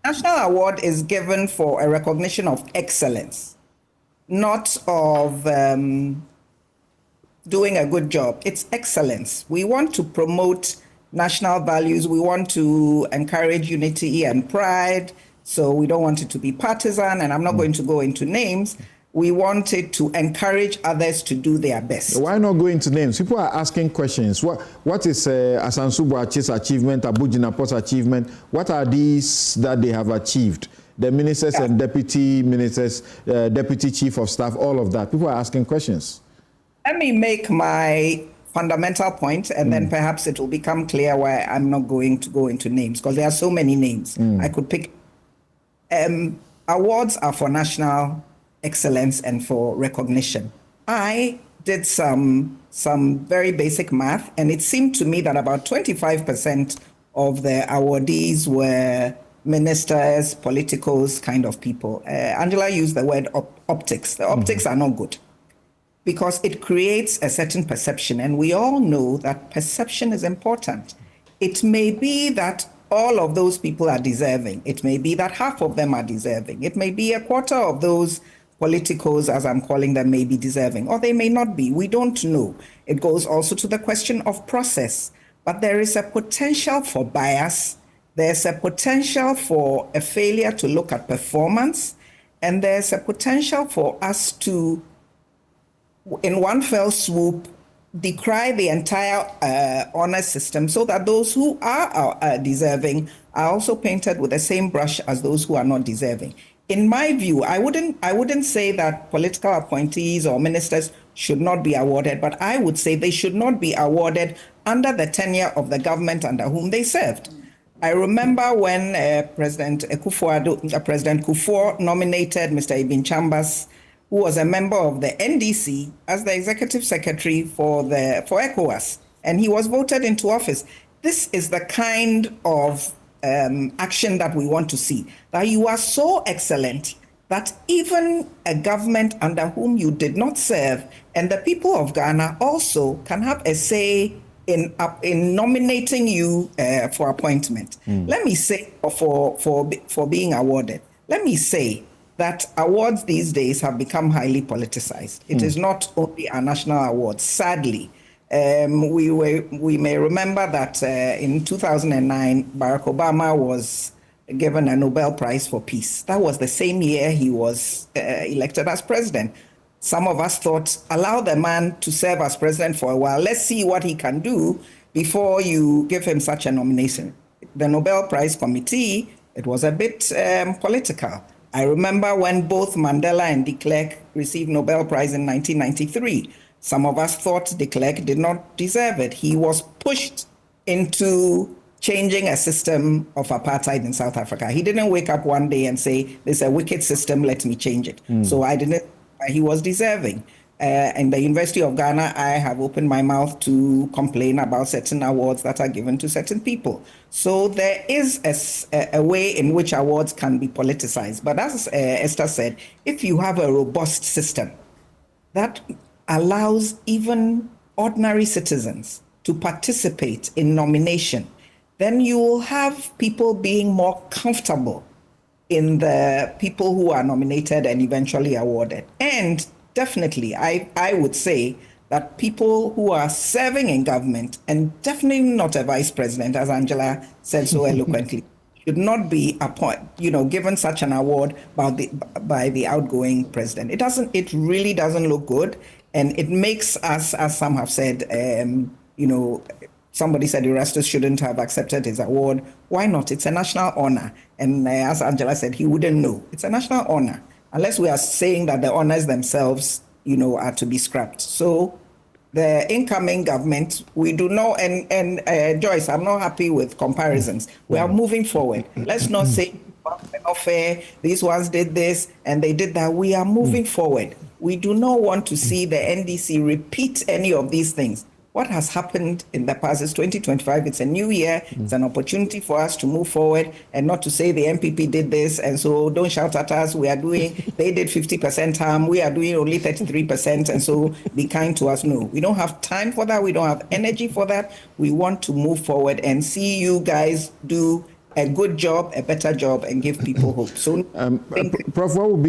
National award is given for a recognition of excellence, not of doing a good job. It's excellence. We want to promote national values. We want to encourage unity and pride. So we don't want it to be partisan, and I'm not going to go into names. We want it to encourage others to do their best. Why not go into names? People are asking questions. What is Asansu Boakye's achievement, Abu Jinapor's achievement? What are these that they have achieved? The ministers and deputy ministers, deputy chief of staff, all of that. People are asking questions. Let me make my fundamental point, and then perhaps it will become clear why I'm not going to go into names, because there are so many names. I could pick. Awards are for national excellence and for recognition. I did some very basic math, and it seemed to me that about 25% of the awardees were ministers, politicos, kind of people. Angela used the word optics. The optics are not good, because it creates a certain perception, and we all know that perception is important. It may be that all of those people are deserving. It may be that half of them are deserving. It may be a quarter of those politicos, as I'm calling them, may be deserving, or they may not be. We don't know. It goes also to the question of process. But there is a potential for bias. There's a potential for a failure to look at performance. And there's a potential for us to, in one fell swoop, decry the entire honor system, so that those who are deserving are also painted with the same brush as those who are not deserving. In my view, I wouldn't say that political appointees or ministers should not be awarded, but I would say they should not be awarded under the tenure of the government under whom they served. I remember when President Kufuor nominated Mr. Ebben Chambas, who was a member of the NDC, as the executive secretary for ECOWAS, and he was voted into office. This is the kind of action that we want to see, that you are so excellent that even a government under whom you did not serve and the people of Ghana also can have a say in nominating you for appointment. Let me say, for being awarded, let me say that awards these days have become highly politicized. It is not only a national award, sadly. We may remember that in 2009, Barack Obama was given a Nobel Prize for Peace. That was the same year he was elected as president. Some of us thought, allow the man to serve as president for a while. Let's see what he can do before you give him such a nomination. The Nobel Prize Committee, it was a bit political. I remember when both Mandela and de Klerk received Nobel Prize in 1993. Some of us thought de Klerk did not deserve it. He was pushed into changing a system of apartheid in South Africa. He didn't wake up one day and say, "This is a wicked system, let me change it." So I didn't. He was deserving. In the University of Ghana, I have opened my mouth to complain about certain awards that are given to certain people. So there is a way in which awards can be politicized. But as Esther said, if you have a robust system that allows even ordinary citizens to participate in nomination, then you will have people being more comfortable in the people who are nominated and eventually awarded. And definitely, I would say that people who are serving in government, and definitely not a vice president, as Angela said so eloquently, should not be given such an award by the outgoing president. It really doesn't look good, and it makes us, as some have said, somebody said Erastus shouldn't have accepted his award. Why not? It's a national honor. And as Angela said, he wouldn't know. It's a national honor, unless we are saying that the honors themselves, are to be scrapped. So the incoming government, we do know, and Joyce, I'm not happy with comparisons. We are moving forward. Let's not say, not fair, these ones did this and they did that. We are moving forward. We do not want to see the NDC repeat any of these things. What has happened in the past is 2025. It's a new year. It's an opportunity for us to move forward and not to say the MPP did this, and so don't shout at us. They did 50% harm. We are doing only 33%, and so be kind to us. No, we don't have time for that. We don't have energy for that. We want to move forward and see you guys do a good job, a better job, and give people hope. So, Prof, what would be